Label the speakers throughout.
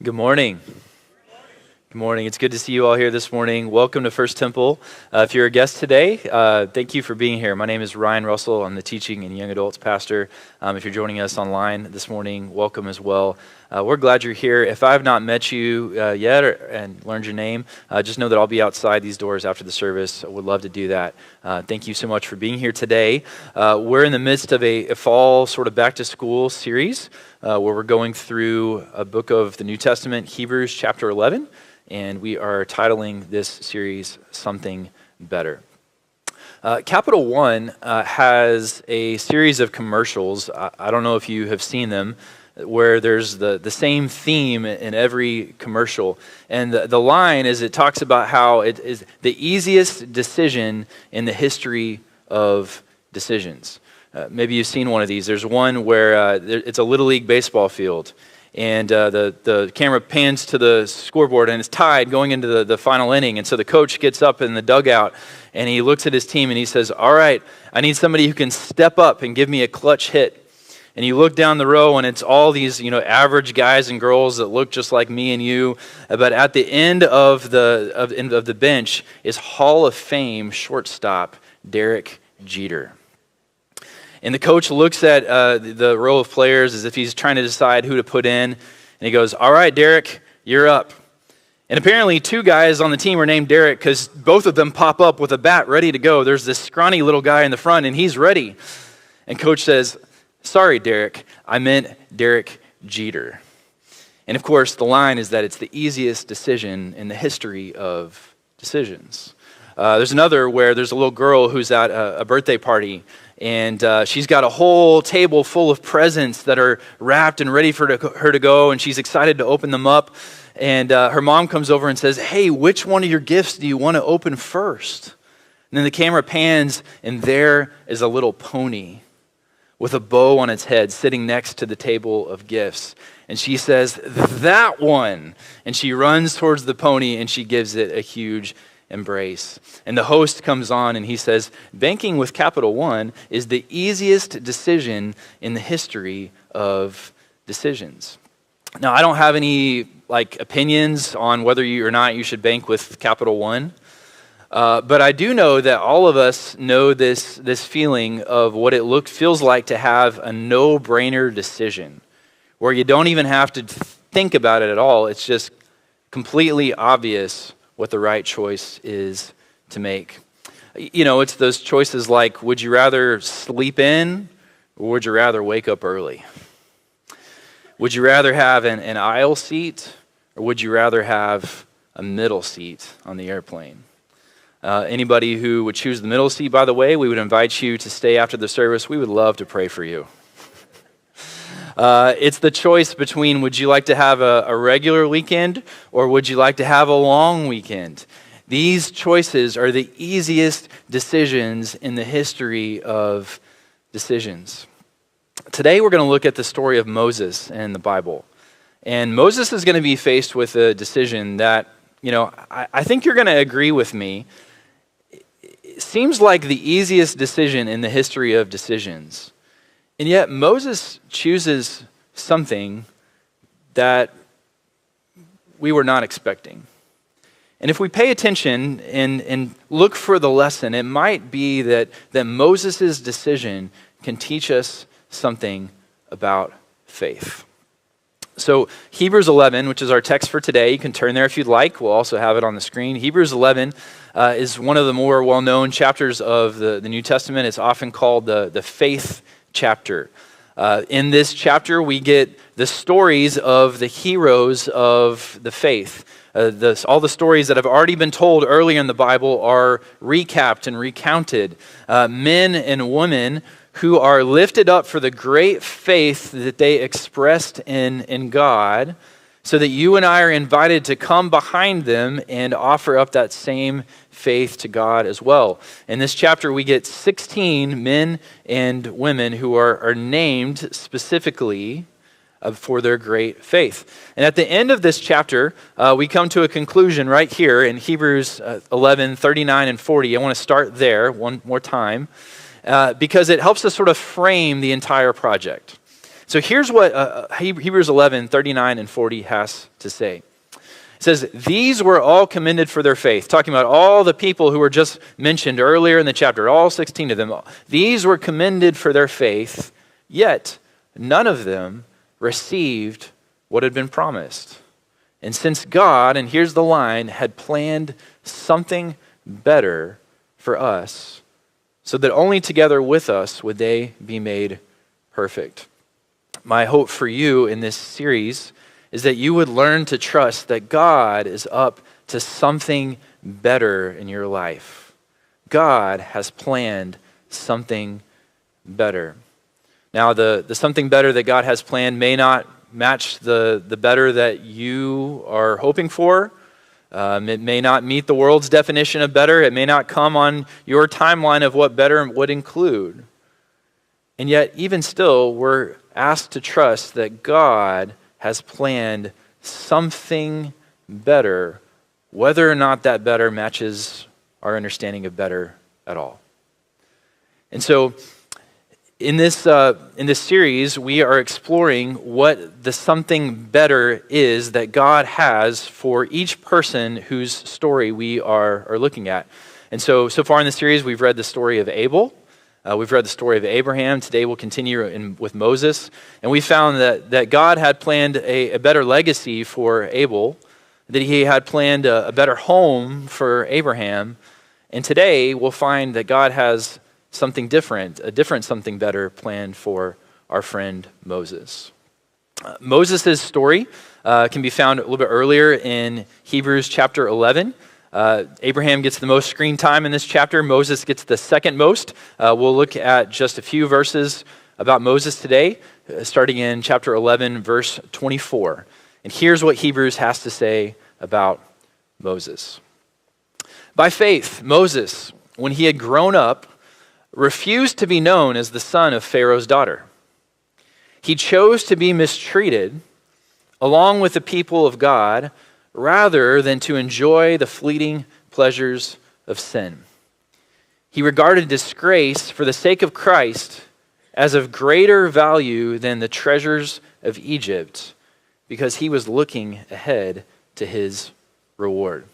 Speaker 1: Good morning. Good morning. It's good to see you all here this morning. Welcome to First Temple. If you're a guest today, thank you for being here. My name is Ryan Russell. I'm the teaching and young adults pastor. If you're joining us online this morning, welcome as well. We're glad you're here. If I have not met you yet and learned your name, just know that I'll be outside these doors after the service. I would love to do that. Thank you so much for being here today. We're in the midst of a fall sort of back to school series where we're going through a book of the New Testament, Hebrews chapter 11. And we are titling this series Something Better. Capital One has a series of commercials. I don't know if you have seen them, where there's the same theme in every commercial. And the line is, it talks about how it is the easiest decision in the history of decisions. Maybe you've seen one of these. There's one where it's a Little League baseball field. And the camera pans to the scoreboard, and it's tied going into the final inning. And so the coach gets up in the dugout, and he looks at his team, and he says, all right, I need somebody who can step up and give me a clutch hit. And you look down the row, and it's all these average guys and girls that look just like me and you. But at the end of the bench is Hall of Fame shortstop Derek Jeter. And the coach looks at the row of players as if he's trying to decide who to put in. And he goes, all right, Derek, you're up. And apparently 2 guys on the team are named Derek because both of them pop up with a bat ready to go. There's this scrawny little guy in the front, and he's ready. And coach says, sorry, Derek, I meant Derek Jeter. And of course, the line is that it's the easiest decision in the history of decisions. There's another where there's a little girl who's at a birthday party, and she's got a whole table full of presents that are wrapped and ready for her to go, and she's excited to open them up. And her mom comes over and says, hey, which one of your gifts do you want to open first? And then the camera pans, and there is a little pony with a bow on its head sitting next to the table of gifts. And she says, that one. And she runs towards the pony, and she gives it a huge embrace. And the host comes on and he says, banking with Capital One is the easiest decision in the history of decisions. Now, I don't have any opinions on whether you or not you should bank with Capital One. But I do know that all of us know this feeling of what it feels like to have a no-brainer decision, where you don't even have to think about it at all. It's just completely obvious what the right choice is to make. It's those choices like, would you rather sleep in or would you rather wake up early? Would you rather have an aisle seat or would you rather have a middle seat on the airplane? Anybody who would choose the middle seat, by the way, we would invite you to stay after the service. We would love to pray for you. It's the choice between, would you like to have a regular weekend or would you like to have a long weekend? These choices are the easiest decisions in the history of decisions. Today we're going to look at the story of Moses in the Bible. And Moses is going to be faced with a decision that, I think you're going to agree with me. It seems like the easiest decision in the history of decisions. And yet Moses chooses something that we were not expecting. And if we pay attention and look for the lesson, it might be that Moses' decision can teach us something about faith. So Hebrews 11, which is our text for today, you can turn there if you'd like. We'll also have it on the screen. Hebrews 11 is one of the more well-known chapters of the New Testament. It's often called the faith chapter. In this chapter, we get the stories of the heroes of the faith. All the stories that have already been told earlier in the Bible are recapped and recounted. Men and women who are lifted up for the great faith that they expressed in God, so that you and I are invited to come behind them and offer up that same faith to God as well. In this chapter, we get 16 men and women who are named specifically for their great faith. And at the end of this chapter, we come to a conclusion right here in Hebrews 11, 39 and 40. I want to start there one more time because it helps us sort of frame the entire project. So here's what Hebrews 11:39 and 40 has to say. It says, these were all commended for their faith. Talking about all the people who were just mentioned earlier in the chapter, all 16 of them. These were commended for their faith, yet none of them received what had been promised. And since God, and here's the line, had planned something better for us, so that only together with us would they be made perfect. My hope for you in this series is that you would learn to trust that God is up to something better in your life. God has planned something better. Now, the something better that God has planned may not match the better that you are hoping for. It may not meet the world's definition of better. It may not come on your timeline of what better would include. And yet, even still, we're asked to trust that God has planned something better, whether or not that better matches our understanding of better at all. And so, in this series, we are exploring what the something better is that God has for each person whose story we are looking at. And so far in the series, we've read the story of Abel. We've read the story of Abraham. Today we'll continue with Moses. And we found that God had planned a better legacy for Abel, that he had planned a better home for Abraham. And today we'll find that God has something different, a different something better planned for our friend Moses. Moses' story can be found a little bit earlier in Hebrews chapter 11. Abraham gets the most screen time in this chapter. Moses gets the second most. We'll look at just a few verses about Moses today, starting in chapter 11, verse 24. And here's what Hebrews has to say about Moses. By faith, Moses, when he had grown up, refused to be known as the son of Pharaoh's daughter. He chose to be mistreated along with the people of God rather than to enjoy the fleeting pleasures of sin. He regarded disgrace for the sake of Christ as of greater value than the treasures of Egypt because he was looking ahead to his reward.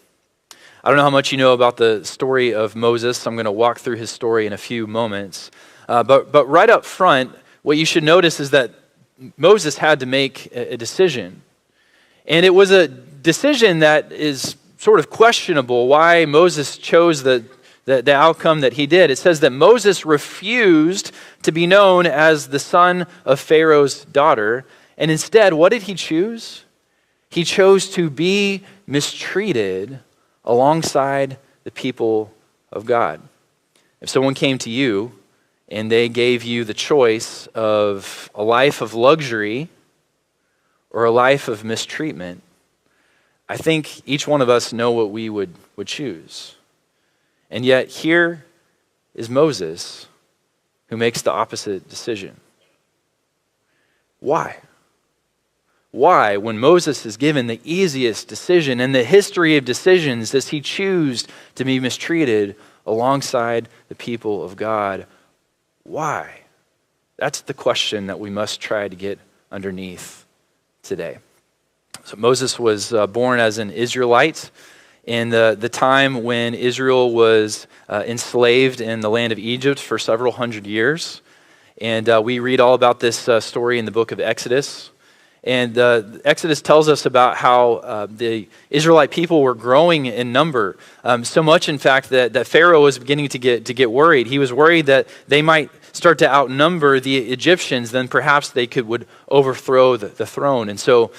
Speaker 1: I don't know how much you know about the story of Moses. I'm going to walk through his story in a few moments. But right up front, what you should notice is that Moses had to make a decision. And it was a decision that is sort of questionable why Moses chose the outcome that he did. It says that Moses refused to be known as the son of Pharaoh's daughter. And instead, what did he choose? He chose to be mistreated alongside the people of God. If someone came to you and they gave you the choice of a life of luxury or a life of mistreatment, I think each one of us know what we would choose. And yet here is Moses who makes the opposite decision. Why? Why, when Moses is given the easiest decision in the history of decisions, does he choose to be mistreated alongside the people of God? Why? That's the question that we must try to get underneath today. So Moses was born as an Israelite in the time when Israel was enslaved in the land of Egypt for several hundred years. And we read all about this story in the book of Exodus. And Exodus tells us about how the Israelite people were growing in number, so much, in fact, that Pharaoh was beginning to get worried. He was worried that they might start to outnumber the Egyptians, then perhaps they would overthrow the throne. And so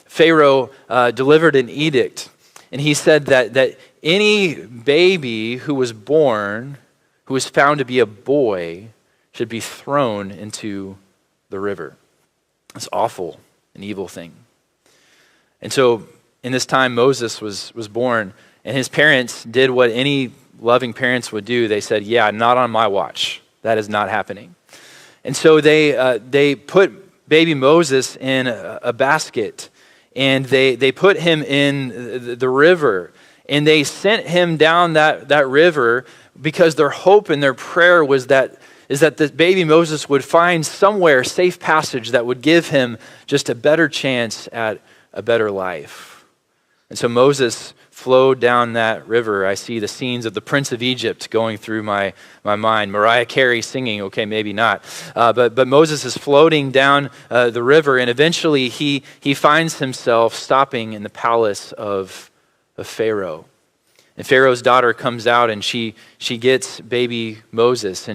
Speaker 1: Pharaoh delivered an edict, and he said that any baby who was born, who was found to be a boy, should be thrown into the river. It's awful. An evil thing. And so in this time Moses was born, and his parents did what any loving parents would do. They said, yeah, not on my watch. That is not happening. And so they put baby Moses in a basket, and they put him in the river, and they sent him down that river because their hope and their prayer was that is that the baby Moses would find somewhere safe passage that would give him just a better chance at a better life. And so Moses flowed down that river. I see the scenes of the Prince of Egypt going through my mind. Mariah Carey singing, okay, maybe not. But Moses is floating down the river, and eventually he finds himself stopping in the palace of Pharaoh. And Pharaoh's daughter comes out, and she gets baby Moses,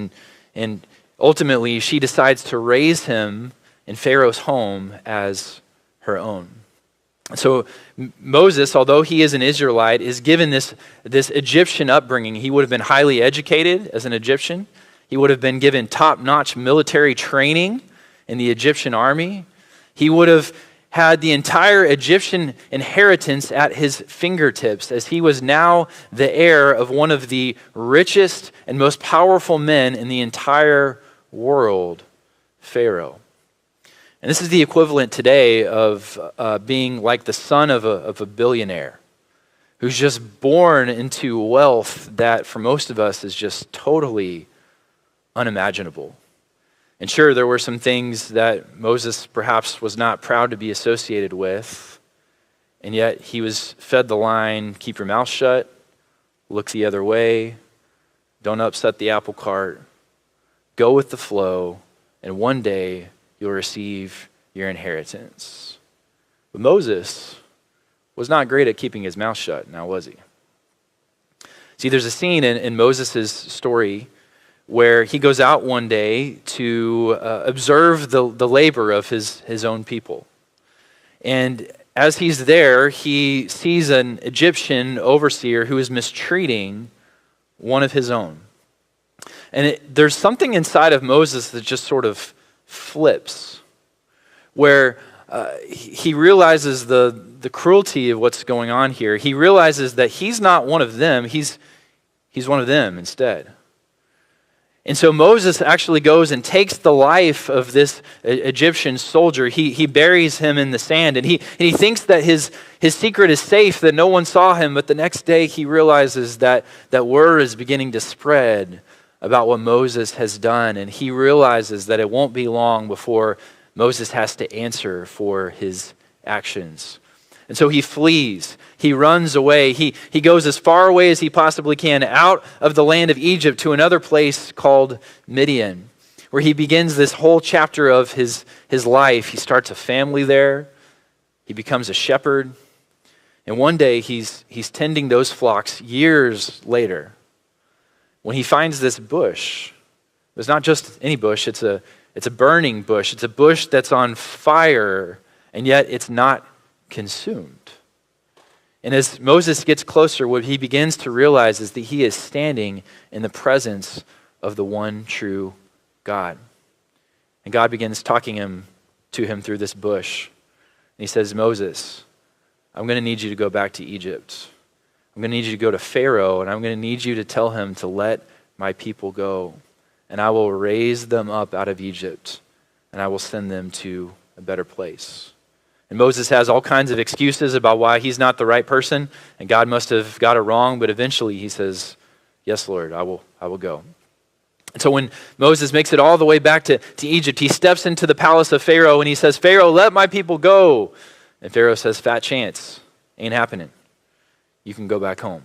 Speaker 1: and ultimately she decides to raise him in Pharaoh's home as her own. So Moses, although he is an Israelite, is given this Egyptian upbringing. He would have been highly educated as an Egyptian. He would have been given top-notch military training in the Egyptian army. He would have had the entire Egyptian inheritance at his fingertips, as he was now the heir of one of the richest and most powerful men in the entire world, Pharaoh. And this is the equivalent today of being like the son of a billionaire who's just born into wealth that for most of us is just totally unimaginable. And sure, there were some things that Moses perhaps was not proud to be associated with, and yet he was fed the line, keep your mouth shut, look the other way, don't upset the apple cart, go with the flow, and one day you'll receive your inheritance. But Moses was not great at keeping his mouth shut, now was he? See, there's a scene in Moses' story where he goes out one day to observe the labor of his own people. And as he's there, he sees an Egyptian overseer who is mistreating one of his own. And there's something inside of Moses that just sort of flips, where he realizes the cruelty of what's going on here. He realizes that he's not one of them, he's one of them instead. And so Moses actually goes and takes the life of this Egyptian soldier. He buries him in the sand, and he thinks that his secret is safe, that no one saw him. But the next day he realizes that word is beginning to spread about what Moses has done, and he realizes that it won't be long before Moses has to answer for his actions. And so he flees, he runs away, he goes as far away as he possibly can out of the land of Egypt to another place called Midian, where he begins this whole chapter of his life. He starts a family there, he becomes a shepherd, and one day he's tending those flocks years later when he finds this bush. It's not just any bush, it's a burning bush. It's a bush that's on fire, and yet it's not consumed. And as Moses gets closer, what he begins to realize is that he is standing in the presence of the one true God. And God begins talking to him through this bush. And he says, Moses, I'm going to need you to go back to Egypt. I'm going to need you to go to Pharaoh, and I'm going to need you to tell him to let my people go. And I will raise them up out of Egypt, and I will send them to a better place. And Moses has all kinds of excuses about why he's not the right person, and God must have got it wrong, but eventually he says, yes, Lord, I will go. And so when Moses makes it all the way back to Egypt, he steps into the palace of Pharaoh, and he says, Pharaoh, let my people go. And Pharaoh says, fat chance, ain't happening. You can go back home.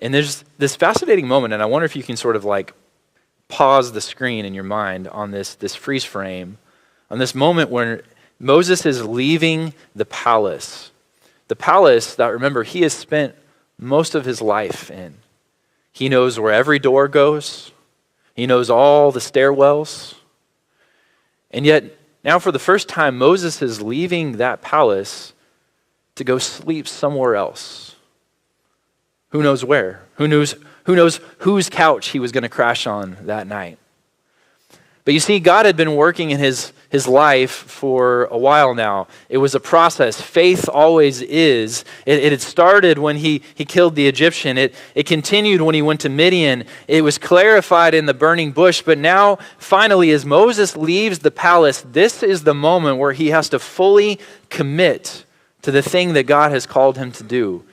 Speaker 1: And there's this fascinating moment, and I wonder if you can sort of like pause the screen in your mind on this freeze frame, on this moment where Moses is leaving the palace that, remember, he has spent most of his life in. He knows where every door goes. He knows all the stairwells. And yet, now for the first time, Moses is leaving that palace to go sleep somewhere else. Who knows where? Who knows whose couch he was going to crash on that night? But you see, God had been working in his life for a while now. It was a process. Faith always is. It had started when he killed the Egyptian. It continued when he went to Midian. It was clarified in the burning bush. But now, finally, as Moses leaves the palace, this is the moment where he has to fully commit to the thing that God has called him to do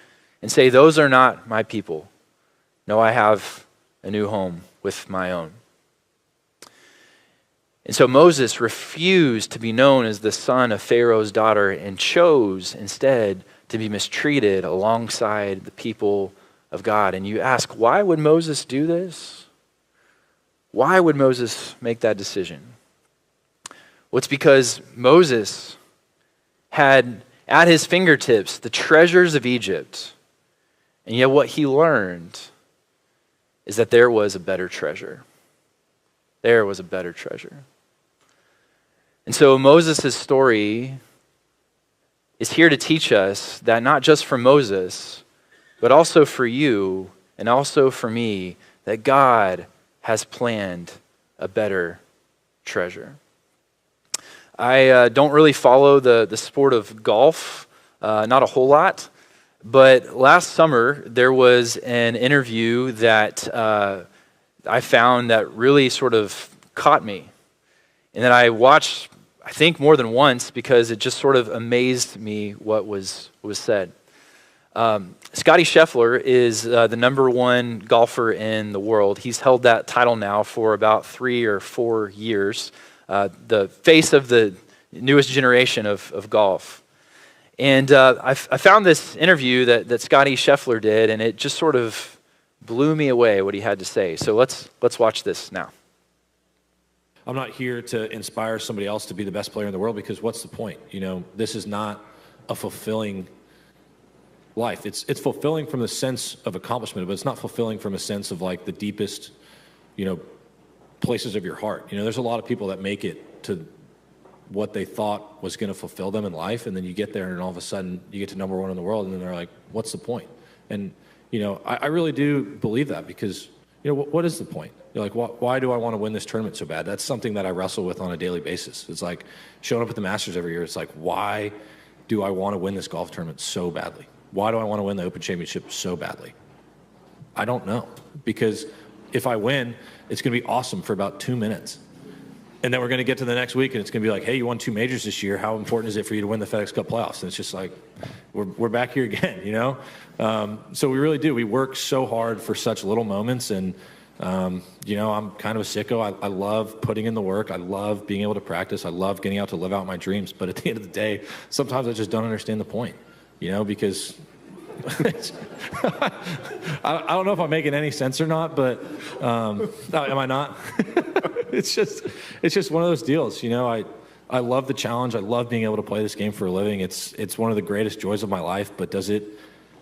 Speaker 1: and say, those are not my people. No, I have a new home with my own. And so Moses refused to be known as the son of Pharaoh's daughter and chose instead to be mistreated alongside the people of God. And you ask, why would Moses do this? Why would Moses make that decision? Well, it's because Moses had at his fingertips the treasures of Egypt. And yet what he learned is that there was a better treasure. There was a better treasure. And so Moses' story is here to teach us that not just for Moses, but also for you and also for me, that God has planned a better treasure. I don't really follow the sport of golf, not a whole lot, but last summer there was an interview that I found that really sort of caught me, and that I watched, I think, more than once because it just sort of amazed me what was said. Scottie Scheffler is the number one golfer in the world. He's held that title now for about 3 or 4 years. The face of the newest generation of golf. And I found this interview that Scottie Scheffler did, and it just sort of blew me away what he had to say. So let's watch this now.
Speaker 2: I'm not here to inspire somebody else to be the best player in the world, because what's the point? You know, this is not a fulfilling life. It's fulfilling from the sense of accomplishment, but it's not fulfilling from a sense of like the deepest, places of your heart. There's a lot of people that make it to what they thought was going to fulfill them in life, and then you get there and all of a sudden you get to number one in the world, and then they're like, what's the point? And I really do believe that, because what is the point? You're like, why do I want to win this tournament so bad? That's something that I wrestle with on a daily basis. It's like showing up at the Masters every year. It's like, why do I want to win this golf tournament so badly? Why do I want to win the Open Championship so badly? I don't know, because if I win, it's going to be awesome for about 2 minutes. And then we're going to get to the next week, and it's going to be like, hey, you won 2 majors this year. How important is it for you to win the FedEx Cup playoffs? And it's just like, we're back here again, So we really do. We work so hard for such little moments, and, I'm kind of a sicko. I love putting in the work. I love being able to practice. I love getting out to live out my dreams. But at the end of the day, sometimes I just don't understand the point, because I don't know if I'm making any sense or not, but am I not? It's just one of those deals. I love the challenge. I love being able to play this game for a living. It's one of the greatest joys of my life, but does it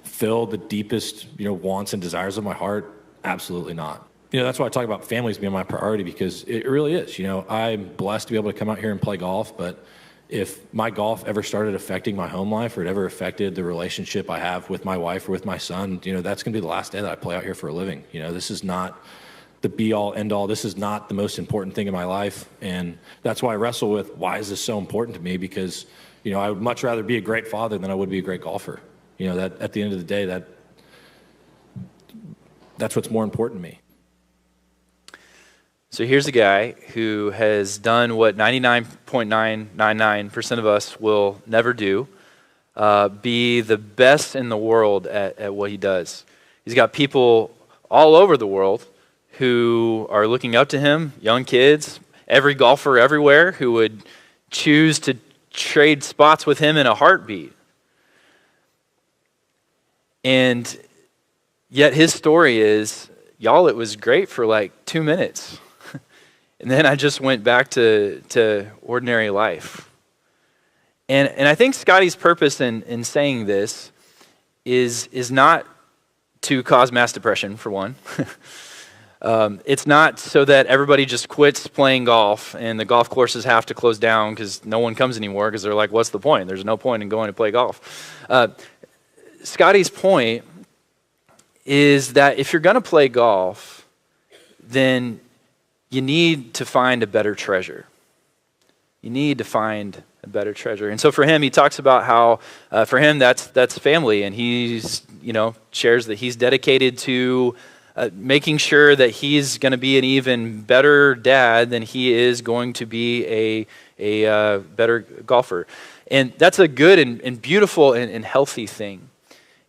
Speaker 2: fill the deepest, wants and desires of my heart? Absolutely not. That's why I talk about families being my priority, because it really is. I'm blessed to be able to come out here and play golf, but if my golf ever started affecting my home life, or it ever affected the relationship I have with my wife or with my son, that's going to be the last day that I play out here for a living. This is not the be-all, end-all. This is not the most important thing in my life, and that's why I wrestle with, why is this so important to me? Because, I would much rather be a great father than I would be a great golfer. That at the end of the day, that's what's more important to me.
Speaker 1: So here's a guy who has done what 99.999% of us will never do, be the best in the world at what he does. He's got people all over the world who are looking up to him, young kids, every golfer everywhere who would choose to trade spots with him in a heartbeat. And yet his story is, y'all, it was great for like 2 minutes. And then I just went back to ordinary life. And I think Scottie's purpose in saying this is not to cause mass depression, for one. It's not so that everybody just quits playing golf and the golf courses have to close down because no one comes anymore, because they're like, what's the point? There's no point in going to play golf. Scottie's point is that if you're going to play golf, then you need to find a better treasure. You need to find a better treasure. And so for him, he talks about how for him that's family, and he's shares that he's dedicated to making sure that he's going to be an even better dad than he is going to be a better golfer. And that's a good and beautiful and healthy thing.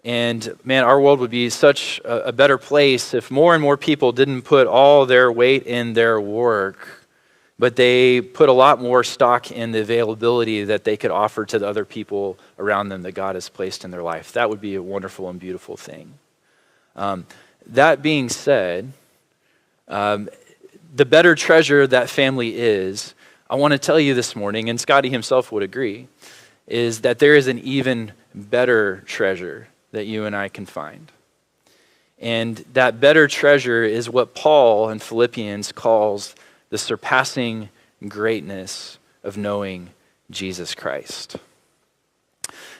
Speaker 1: And man, our world would be such a better place if more and more people didn't put all their weight in their work, but they put a lot more stock in the availability that they could offer to the other people around them that God has placed in their life. That would be a wonderful and beautiful thing. That being said, the better treasure that family is, I want to tell you this morning, and Scotty himself would agree, is that there is an even better treasure that you and I can find. And that better treasure is what Paul in Philippians calls the surpassing greatness of knowing Jesus Christ.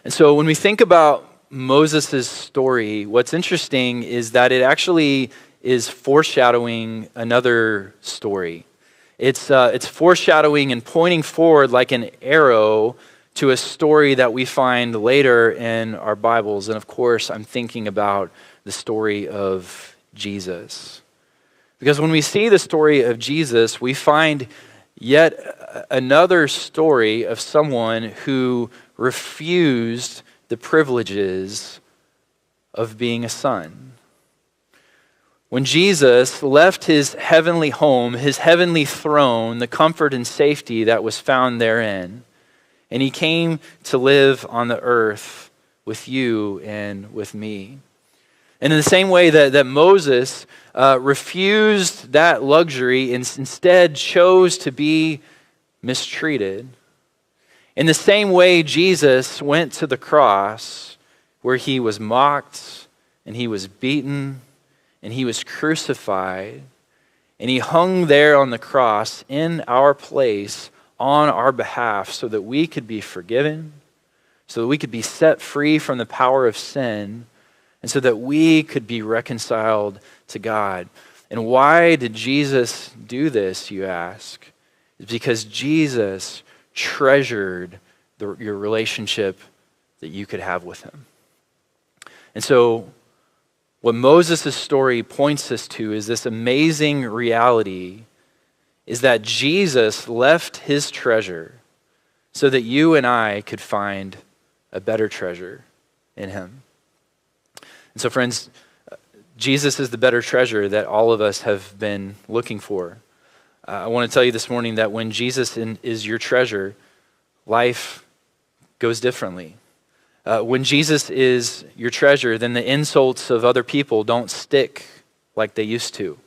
Speaker 1: And so when we think about Moses' story, what's interesting is that it actually is foreshadowing another story. It's foreshadowing and pointing forward like an arrow to a story that we find later in our Bibles. And of course, I'm thinking about the story of Jesus. Because when we see the story of Jesus, we find yet another story of someone who refused the privileges of being a son. When Jesus left his heavenly home, his heavenly throne, the comfort and safety that was found therein, and he came to live on the earth with you and with me. And in the same way that Moses refused that luxury and instead chose to be mistreated, in the same way Jesus went to the cross where he was mocked and he was beaten and he was crucified, and he hung there on the cross in our place on our behalf so that we could be forgiven, so that we could be set free from the power of sin, and so that we could be reconciled to God. And why did Jesus do this, you ask? It's because Jesus treasured your relationship that you could have with him. And so what Moses' story points us to is this amazing reality is that Jesus left his treasure so that you and I could find a better treasure in him. And so, friends, Jesus is the better treasure that all of us have been looking for. I want to tell you this morning that when Jesus is your treasure, life goes differently. When Jesus is your treasure, then the insults of other people don't stick like they used to.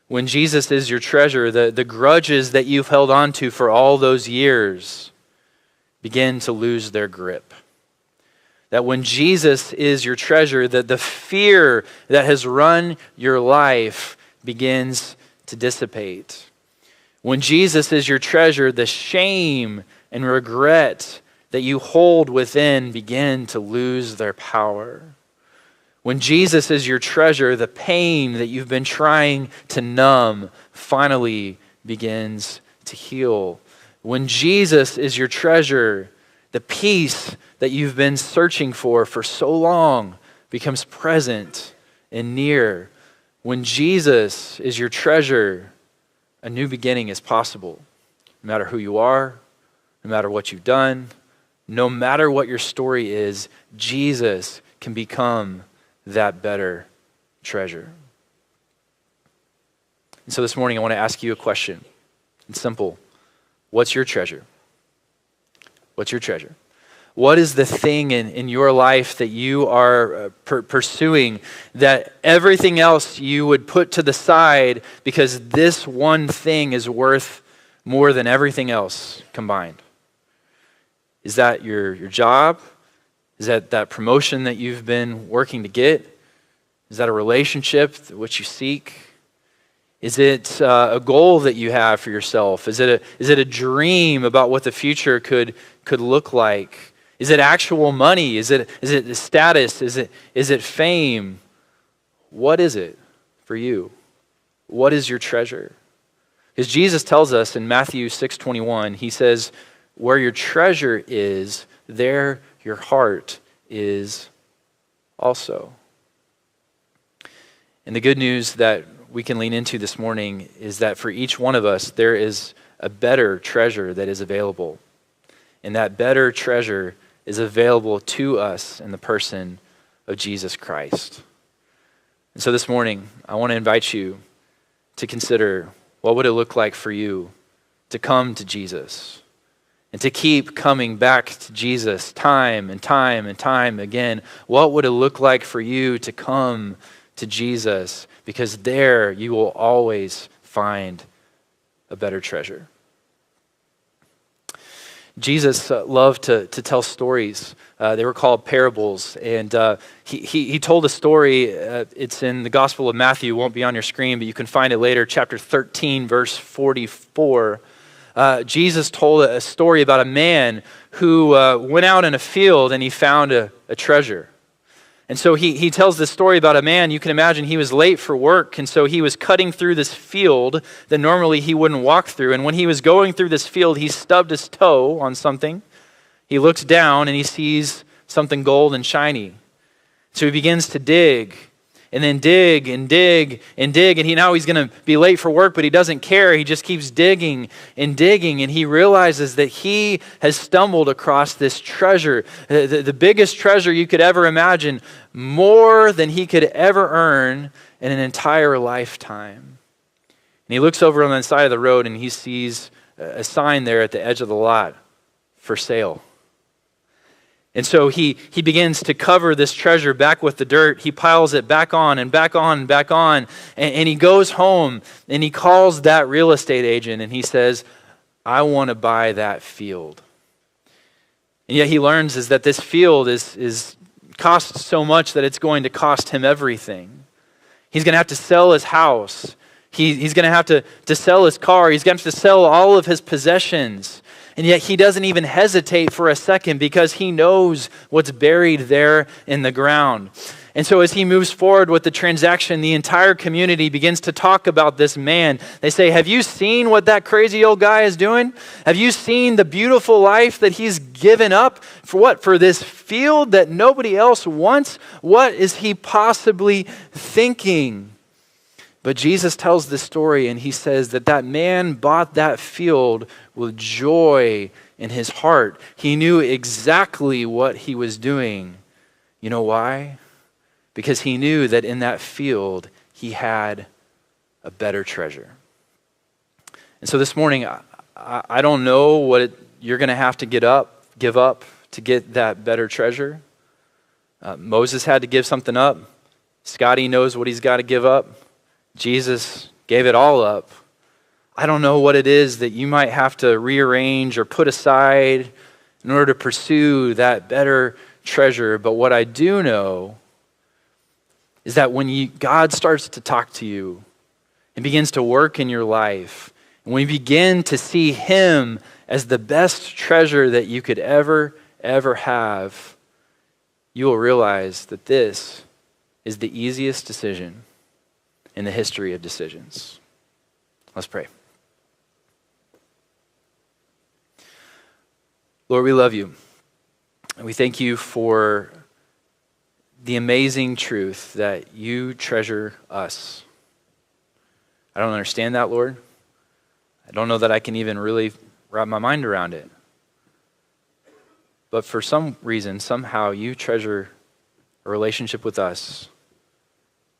Speaker 1: When Jesus is your treasure, the grudges that you've held on to for all those years begin to lose their grip. That when Jesus is your treasure, that the fear that has run your life begins to dissipate. When Jesus is your treasure, the shame and regret that you hold within begin to lose their power. When Jesus is your treasure, the pain that you've been trying to numb finally begins to heal. When Jesus is your treasure, the peace that you've been searching for so long becomes present and near. When Jesus is your treasure, a new beginning is possible. No matter who you are, no matter what you've done, no matter what your story is, Jesus can become that better treasure. And so this morning I want to ask you a question. It's simple. What's your treasure? What's your treasure? What is the thing in your life that you are pursuing that everything else you would put to the side because this one thing is worth more than everything else combined? Is that your job? Is that promotion that you've been working to get? Is that a relationship which you seek? Is it a goal that you have for yourself? Is it a dream about what the future could look like? Is it actual money? Is it status? Is it fame? What is it for you? What is your treasure? Because Jesus tells us in Matthew 6:21, he says, where your treasure is, there your heart is also. And the good news that we can lean into this morning is that for each one of us, there is a better treasure that is available. And that better treasure is available to us in the person of Jesus Christ. And so this morning, I want to invite you to consider, what would it look like for you to come to Jesus and to keep coming back to Jesus time and time and time again? What would it look like for you to come to Jesus? Because there you will always find a better treasure. Jesus loved to tell stories. They were called parables. And he told a story. It's in the Gospel of Matthew. It won't be on your screen, but you can find it later. Chapter 13, verse 44. Jesus told a story about a man who went out in a field and he found a treasure. And so he tells this story about a man. You can imagine he was late for work, and so he was cutting through this field that normally he wouldn't walk through. And when he was going through this field, he stubbed his toe on something. He looks down and he sees something gold and shiny. So he begins to dig and then dig and dig and dig. And he's going to be late for work, but he doesn't care. He just keeps digging and digging. And he realizes that he has stumbled across this treasure, the biggest treasure you could ever imagine, more than he could ever earn in an entire lifetime. And he looks over on the side of the road and he sees a sign there at the edge of the lot, for sale. And so he begins to cover this treasure back with the dirt. He piles it back on and back on and back on. And he goes home and he calls that real estate agent and he says, I want to buy that field. And yet he learns is that this field is costs so much that it's going to cost him everything. He's going to have to sell his house. He's going to have to sell his car. He's going to have to sell all of his possessions. And yet he doesn't even hesitate for a second because he knows what's buried there in the ground. And so as he moves forward with the transaction, the entire community begins to talk about this man. They say, have you seen what that crazy old guy is doing? Have you seen the beautiful life that he's given up? For what? For this field that nobody else wants? What is he possibly thinking? But Jesus tells this story and he says that man bought that field with joy in his heart. He knew exactly what he was doing. You know why? Because he knew that in that field he had a better treasure. And so this morning, I don't know what you're going to have to give up to get that better treasure. Moses had to give something up. Scotty knows what he's got to give up. Jesus gave it all up. I don't know what it is that you might have to rearrange or put aside in order to pursue that better treasure. But what I do know is that when God starts to talk to you and begins to work in your life, and when you begin to see him as the best treasure that you could ever have, you will realize that this is the easiest decision in the history of decisions. Let's pray. Lord, we love you. And we thank you for the amazing truth that you treasure us. I don't understand that, Lord. I don't know that I can even really wrap my mind around it. But for some reason, somehow you treasure a relationship with us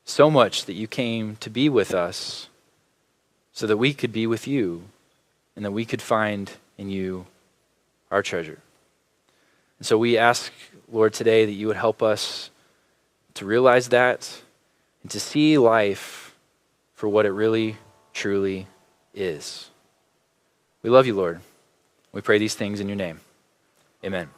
Speaker 1: so much that you came to be with us so that we could be with you and that we could find in you our treasure. And so we ask, Lord, today that you would help us to realize that and to see life for what it really, truly is. We love you, Lord. We pray these things in your name. Amen.